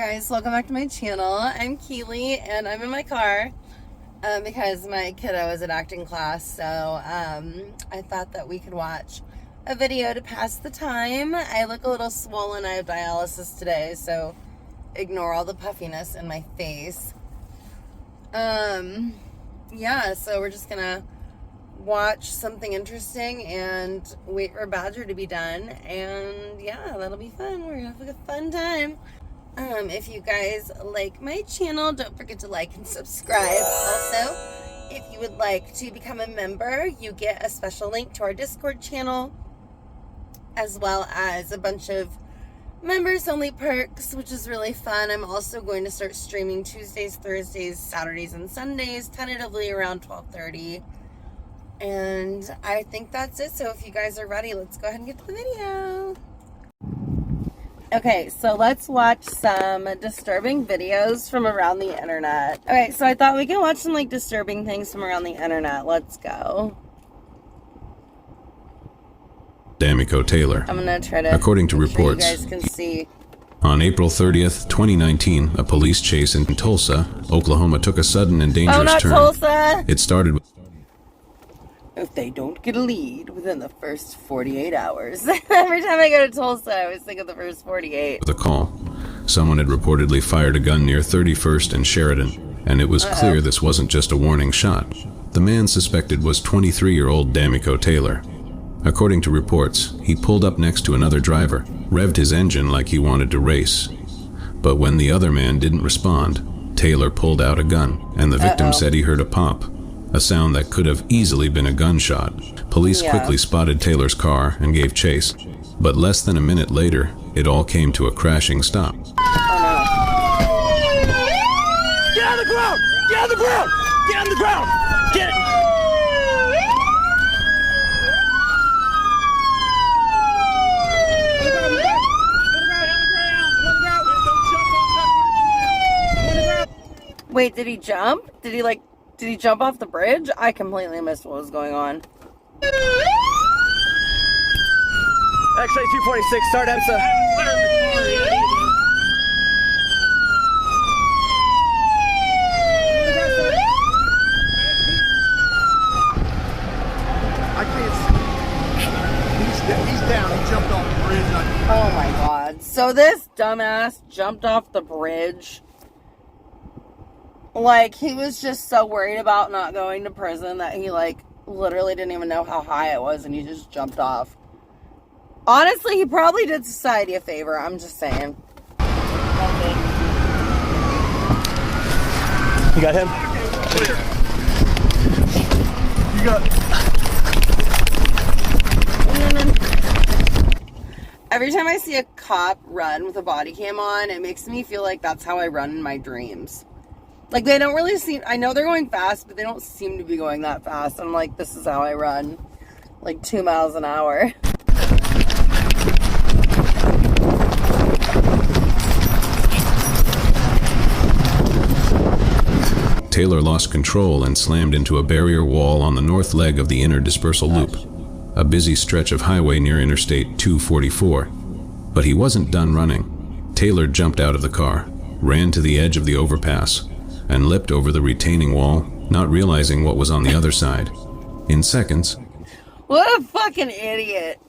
guys, welcome back to my channel. I'm Keely and I'm in my car because my kiddo is at acting class, so I thought that we could watch a video to pass the time. I look a little swollen. I have dialysis today, so ignore all the puffiness in my face. Yeah, so we're just gonna watch something interesting and wait for Badger to be done, and yeah, that'll be fun. We're gonna have a fun time. If you guys like my channel, don't forget to like and subscribe. Also, if you would like to become a member, you get a special link to our Discord channel, as well as a bunch of members only perks, which is really fun. I'm also going to start streaming Tuesdays, Thursdays, Saturdays, and Sundays, tentatively around 12:30. And I think that's it. So if you guys are ready, let's go ahead and get to the video. Okay, so let's watch some disturbing videos from around the internet. Okay, so I thought we could watch some like disturbing things from around the internet. Let's go. D'Amico Taylor. I'm gonna try to, according to reports, you guys can see. On April 30th, 2019, a police chase in Tulsa, Oklahoma took a sudden and dangerous turn. Tulsa! It started with... If they don't get a lead within the first 48 hours. Every time I go to Tulsa, I always think of the first 48. ...with a call. Someone had reportedly fired a gun near 31st and Sheridan, and it was clear this wasn't just a warning shot. The man suspected was 23-year-old D'Amico Taylor. According to reports, he pulled up next to another driver, revved his engine like he wanted to race. But when the other man didn't respond, Taylor pulled out a gun, and the victim said he heard a pop, a sound that could have easily been a gunshot. Police quickly spotted Taylor's car and gave chase, but less than a minute later, it all came to a crashing stop. Oh, no. Get on the ground! Get on the ground! Get on the ground! Get it! Wait, did he jump? Did he jump off the bridge? I completely missed what was going on. X-ray 246, start EMSA. I can't see. He's down. He jumped off the bridge. Oh my god. So this dumbass jumped off the bridge. Like, he was just so worried about not going to prison that he, like, literally didn't even know how high it was, and he just jumped off. Honestly, he probably did society a favor. I'm just saying. You got him? You got... Every time I see a cop run with a body cam on, it makes me feel like that's how I run in my dreams. Like, they don't really seem... I know they're going fast, but they don't seem to be going that fast. I'm like, this is how I run. Like, 2 miles an hour. Taylor lost control and slammed into a barrier wall on the north leg of the inner dispersal loop, a busy stretch of highway near Interstate 244. But he wasn't done running. Taylor jumped out of the car, ran to the edge of the overpass, and leapt over the retaining wall, not realizing what was on the other side. In seconds, What a fucking idiot.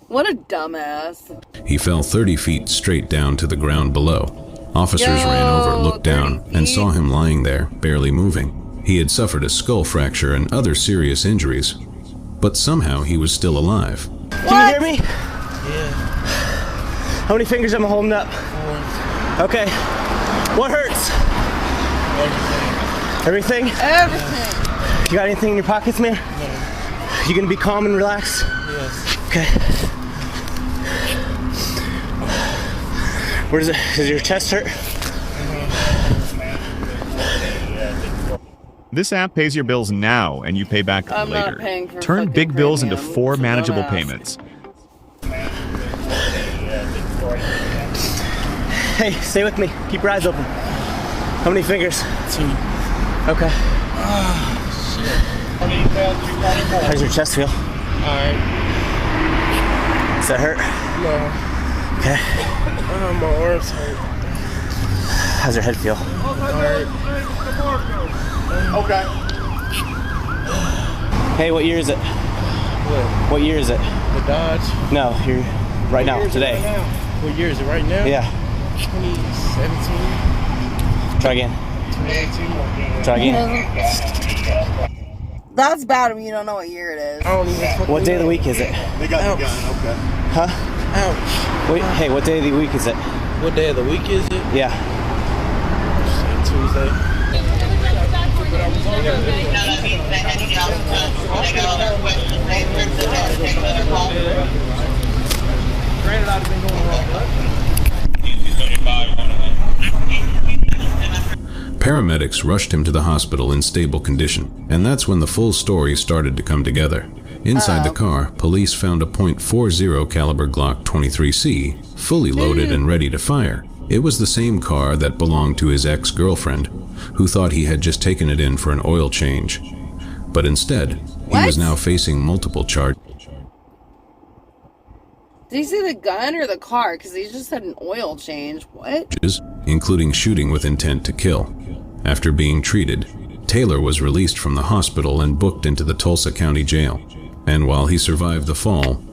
What a dumbass. he fell 30 feet straight down to the ground below. Officers ran over, looked down, and saw him lying there, barely moving. He had suffered a skull fracture and other serious injuries, but somehow he was still alive. Can you hear me? Yeah. How many fingers am I holding up? 1. Okay. What hurts? Everything. Everything? You got anything in your pockets, man? No. You gonna be calm and relaxed? Yes. Okay. Where is it? Does your chest hurt? This app pays your bills now, and you pay back I'm later. not paying for Turn fucking big bills into premium, 4 so manageable don't ask. payments. Hey, stay with me. Keep your eyes open. How many fingers? 2. Okay. Shit. How's your chest feel? Alright. Does that hurt? No. Okay. My arms hurt. How's your head feel? Okay. Hey, what year is it? What year is it? The Dodge. No, here, right now, today. Right now? What year is it right now? Yeah. 2017. Try again. 2018. Try again. That's bad when you don't know what year it is. I don't even fucking What day of the know. week is it? They got the gun. Okay. Huh? Ouch. Wait, hey, what day of the week is it? What day of the week is it? Yeah. Tuesday. Granted, I've been going wrong. Paramedics rushed him to the hospital in stable condition, and that's when the full story started to come together. Inside the car, police found a .40 caliber Glock 23C, fully loaded and ready to fire. It was the same car that belonged to his ex-girlfriend, who thought he had just taken it in for an oil change. But instead, he was now facing multiple charges. Did he say the gun or the car? Because he just said an oil change. What? Including shooting with intent to kill. After being treated, Taylor was released from the hospital and booked into the Tulsa County Jail. And while he survived the fall,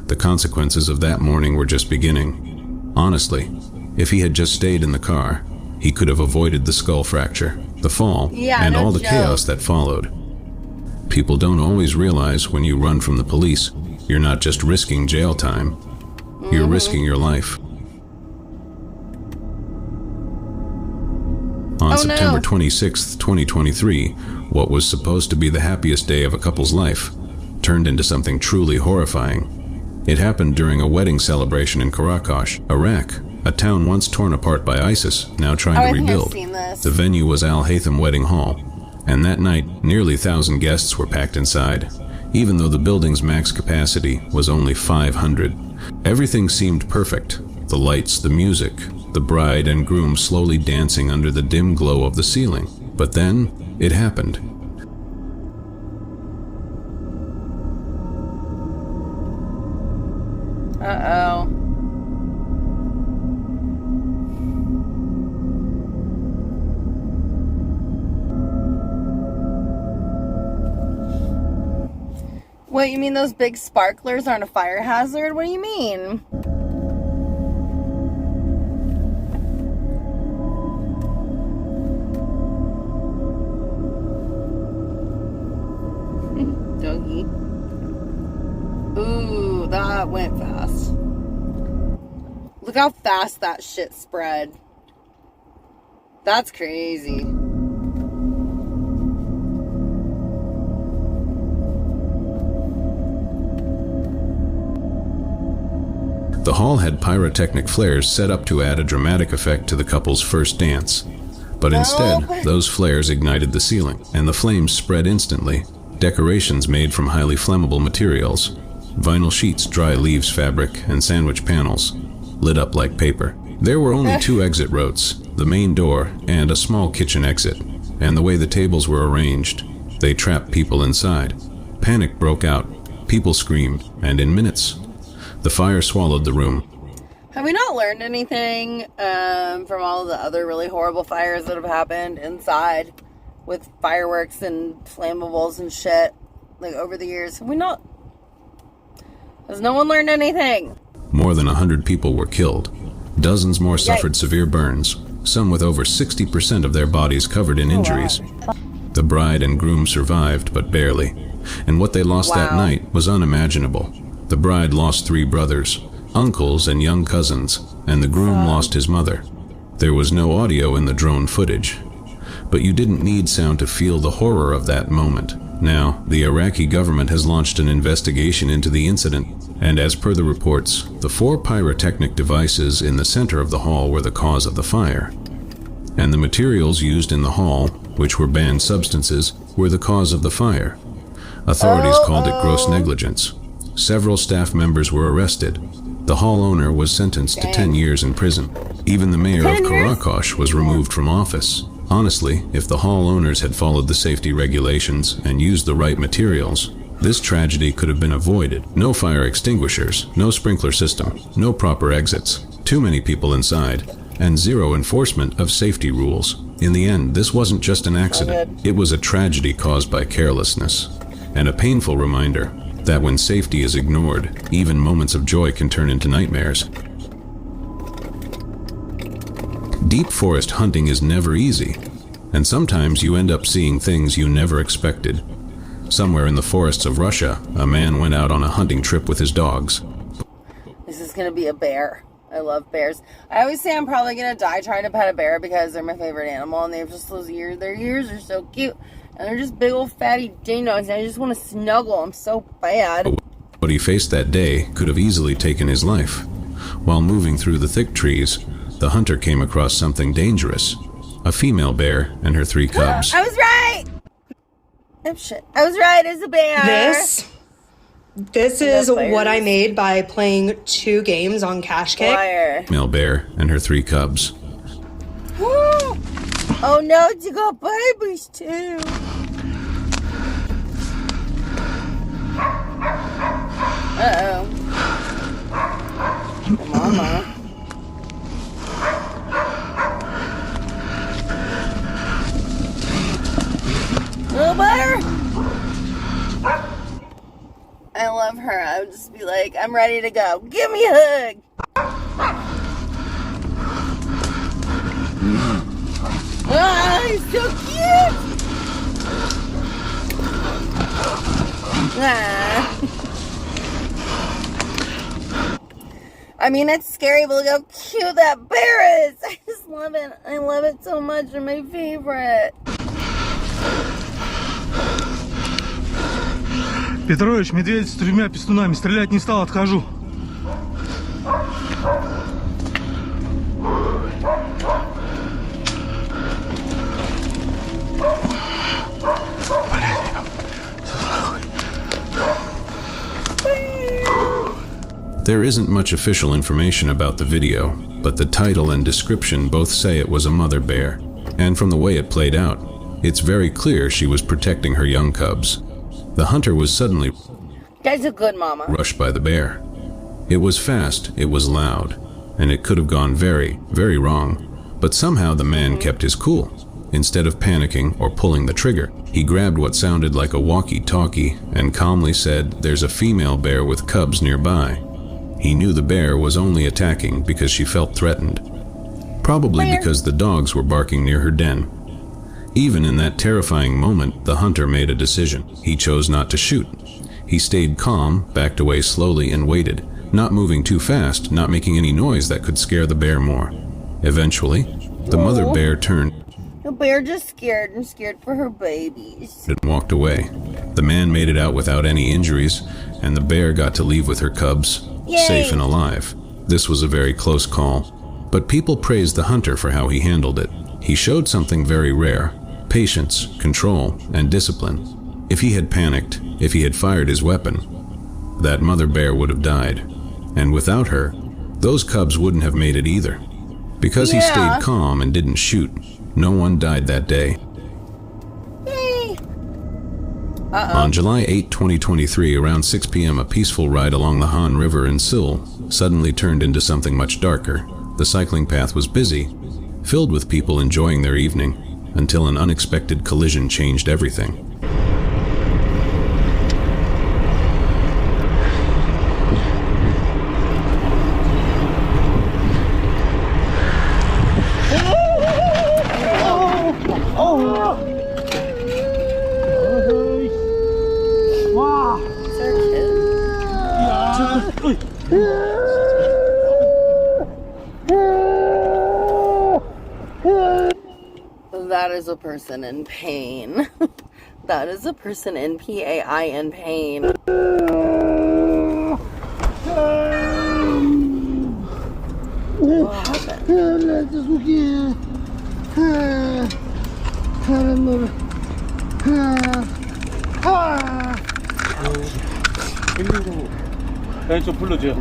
the consequences of that morning were just beginning. Honestly, if he had just stayed in the car, he could have avoided the skull fracture, the fall, and all the chaos that followed. People don't always realize when you run from the police, you're not just risking jail time, you're risking your life. On September 26, 2023, what was supposed to be the happiest day of a couple's life turned into something truly horrifying. It happened during a wedding celebration in Karakosh, Iraq, a town once torn apart by ISIS, now trying to rebuild. The venue was Al Haytham Wedding Hall, and that night, nearly 1,000 guests were packed inside, even though the building's max capacity was only 500. Everything seemed perfect. The lights, the music, the bride and groom slowly dancing under the dim glow of the ceiling. But then, it happened. Uh-oh. What, you mean those big sparklers aren't a fire hazard? What do you mean? Doggy. Ooh, that went fast. Look how fast that shit spread. That's crazy. The hall had pyrotechnic flares set up to add a dramatic effect to the couple's first dance. But instead, those flares ignited the ceiling, and the flames spread instantly. Decorations made from highly flammable materials, vinyl sheets, dry leaves fabric, and sandwich panels, lit up like paper. There were only two exit routes, the main door and a small kitchen exit, and the way the tables were arranged, they trapped people inside. Panic broke out, people screamed, and in minutes, the fire swallowed the room. Have we not learned anything from all of the other really horrible fires that have happened inside with fireworks and flammables and shit, like, over the years? Have we not? Has no one learned anything? More than 100 people were killed. Dozens more suffered severe burns, some with over 60% of their bodies covered in injuries. The bride and groom survived, but barely. And what they lost that night was unimaginable. The bride lost 3 brothers, uncles and young cousins, and the groom lost his mother. There was no audio in the drone footage. But you didn't need sound to feel the horror of that moment. Now, the Iraqi government has launched an investigation into the incident, and as per the reports, the 4 pyrotechnic devices in the center of the hall were the cause of the fire. And the materials used in the hall, which were banned substances, were the cause of the fire. Authorities called it gross negligence. Several staff members were arrested. The hall owner was sentenced to 10 years in prison. Even the mayor of Karakosh was removed from office. Honestly, if the hall owners had followed the safety regulations and used the right materials, this tragedy could have been avoided. No fire extinguishers, no sprinkler system, no proper exits, too many people inside, and zero enforcement of safety rules. In the end, this wasn't just an accident. It was a tragedy caused by carelessness, and a painful reminder that when safety is ignored, even moments of joy can turn into nightmares. Deep forest hunting is never easy, and sometimes you end up seeing things you never expected. Somewhere in the forests of Russia, a man went out on a hunting trip with his dogs. This is gonna be a bear. I love bears. I always say I'm probably gonna die trying to pet a bear because they're my favorite animal, and they have just those ears. Their ears are so cute, and they're just big old fatty ding-dongs, and I just want to snuggle them so bad. What he faced that day could have easily taken his life. While moving through the thick trees, the hunter came across something dangerous. A female bear and her 3 cubs. I was right! Oh shit. I was right, it's a bear! This is what I made by playing 2 games on Cash Kick. Liar. Female bear and her 3 cubs. Oh no, you got babies too. Uh-oh. Mama. Little bear. I love her. I would just be like, I'm ready to go. Give me a hug. Ah, he's so cute. Ah. I mean, it's scary, but look how cute that bear is. I just love it. I love it so much. They're my favorite. Петрович, медведь с 3 пистунами. Стрелять не стал, отхожу. There isn't much official information about the video, but the title and description both say it was a mother bear. And from the way it played out, it's very clear she was protecting her young cubs. The hunter was suddenly Guy's a good mama. rushed by the bear. It was fast, it was loud, and it could have gone very, very wrong. But somehow the man kept his cool. Instead of panicking or pulling the trigger, he grabbed what sounded like a walkie-talkie and calmly said, "There's a female bear with cubs nearby." He knew the bear was only attacking because she felt threatened. Probably because the dogs were barking near her den. Even in that terrifying moment, the hunter made a decision. He chose not to shoot. He stayed calm, backed away slowly, and waited, not moving too fast, not making any noise that could scare the bear more. Eventually, the mother bear turned The bear just scared and scared for her babies. and walked away. The man made it out without any injuries, and the bear got to leave with her cubs, safe and alive. This was a very close call, but people praised the hunter for how he handled it. He showed something very rare: patience, control, and discipline. If he had panicked, if he had fired his weapon, that mother bear would have died. And without her, those cubs wouldn't have made it either. Because he stayed calm and didn't shoot, no one died that day. On July 8, 2023, around 6 p.m., a peaceful ride along the Han River in Seoul suddenly turned into something much darker. The cycling path was busy, filled with people enjoying their evening, until an unexpected collision changed everything. That is a person in pain. That is a person in PAIN pain. What happened? 좀 불러줘.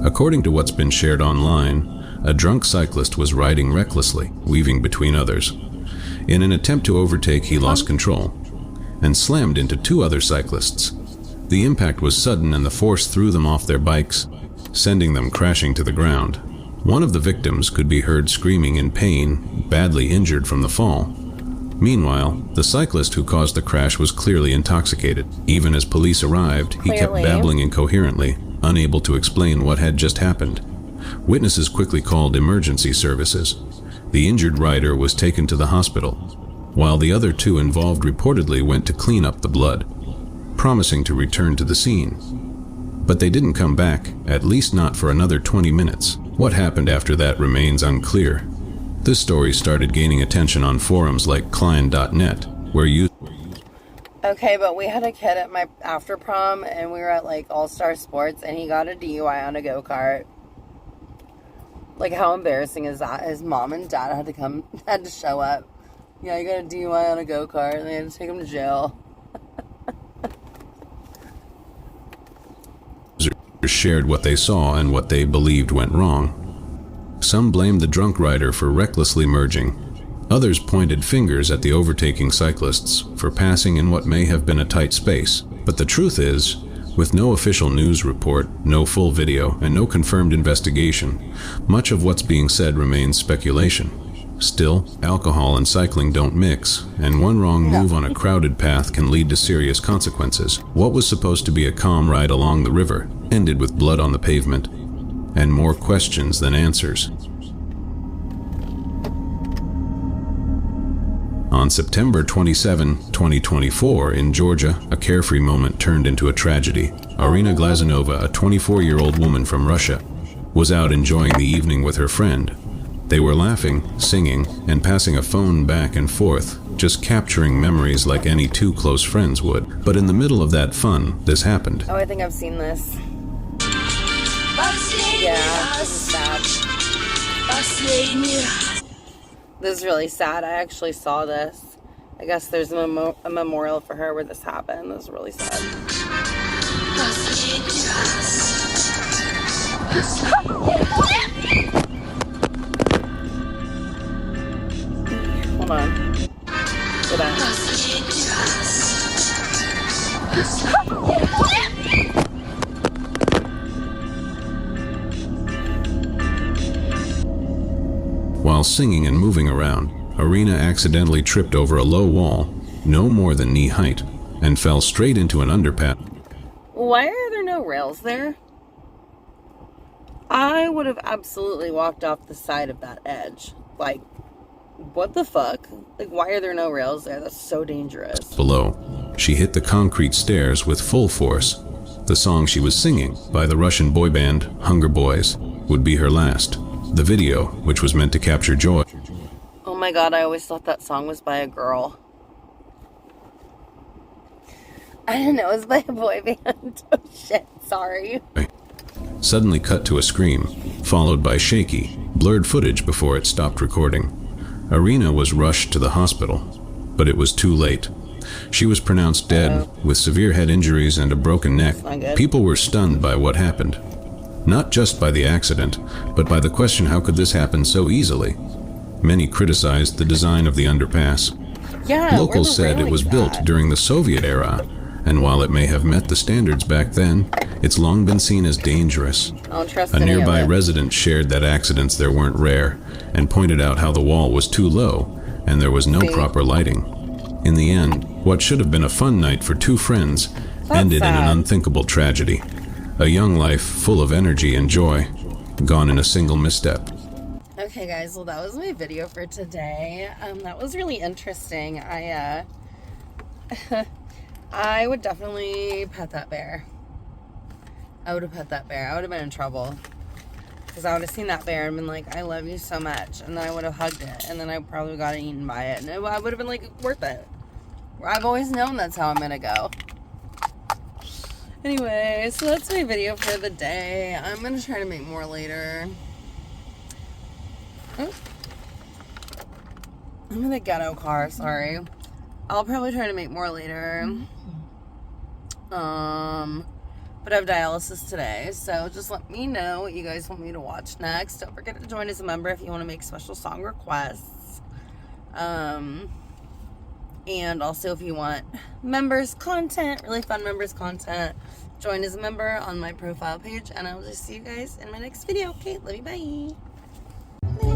According to what's been shared online, a drunk cyclist was riding recklessly, weaving between others. In an attempt to overtake, he lost control. and slammed into two other cyclists. The impact was sudden and the force threw them off their bikes, sending them crashing to the ground. One of the victims could be heard screaming in pain, badly injured from the fall. Meanwhile, the cyclist who caused the crash was clearly intoxicated. Even as police arrived, he kept babbling incoherently, unable to explain what had just happened. Witnesses quickly called emergency services. The injured rider was taken to the hospital, while the other two involved reportedly went to clean up the blood, promising to return to the scene. But they didn't come back, at least not for another 20 minutes. What happened after that remains unclear. This story started gaining attention on forums like Klein.net, where you... Okay, but we had a kid at my after prom, and we were at, like, All-Star Sports, and he got a DUI on a go-kart. Like, how embarrassing is that? His mom and dad had to show up. Yeah, he got a DUI on a go-kart, and they had to take him to jail. shared what they saw and what they believed went wrong. Some blamed the drunk rider for recklessly merging. Others pointed fingers at the overtaking cyclists for passing in what may have been a tight space. But the truth is, with no official news report, no full video, and no confirmed investigation, much of what's being said remains speculation. Still, alcohol and cycling don't mix, and one wrong move on a crowded path can lead to serious consequences. What was supposed to be a calm ride along the river ended with blood on the pavement, and more questions than answers. On September 27, 2024, in Georgia, a carefree moment turned into a tragedy. Irina Glazunova, a 24-year-old woman from Russia, was out enjoying the evening with her friend. They were laughing, singing, and passing a phone back and forth, just capturing memories like any two close friends would. But in the middle of that fun, this happened. Oh, I think I've seen this. Yeah, this is sad. This is really sad. I actually saw this. I guess there's a memorial for her where this happened. This is really sad. Hold on. Go back. While singing and moving around, Irina accidentally tripped over a low wall, no more than knee height, and fell straight into an underpass. Why are there no rails there? I would have absolutely walked off the side of that edge. Like, what the fuck? Like, why are there no rails there? That's so dangerous. Below, she hit the concrete stairs with full force. The song she was singing, by the Russian boy band Hunger Boys, would be her last. The video, which was meant to capture joy. Oh my god, I always thought that song was by a girl. I didn't know it was by a boy band. Oh shit, sorry. Suddenly cut to a scream, followed by shaky, blurred footage before it stopped recording. Irina was rushed to the hospital, but it was too late. She was pronounced dead, with severe head injuries and a broken neck. People were stunned by what happened. Not just by the accident, but by the question, how could this happen so easily? Many criticized the design of the underpass. Locals said it was built during the Soviet era, and while it may have met the standards back then, it's long been seen as dangerous. A nearby resident shared that accidents there weren't rare, and pointed out how the wall was too low, and there was no proper lighting. In the end, what should have been a fun night for two friends ended in an unthinkable tragedy. A young life full of energy and joy, gone in a single misstep. Okay guys, well that was my video for today. That was really interesting. I would definitely pet that bear. I would have pet that bear. I would have been in trouble. Because I would have seen that bear and been like, I love you so much. And then I would have hugged it. And then I probably got eaten by it. And I would have been like, worth it. I've always known that's how I'm going to go. Anyway, so that's my video for the day. I'm going to try to make more later. Oh. I'm in the ghetto car, sorry. I'll probably try to make more later. But I have dialysis today, so just let me know what you guys want me to watch next. Don't forget to join as a member if you want to make special song requests. And also if you want members content, really fun members content, join as a member on my profile page, and I will just see you guys in my next video. Okay, love you, bye.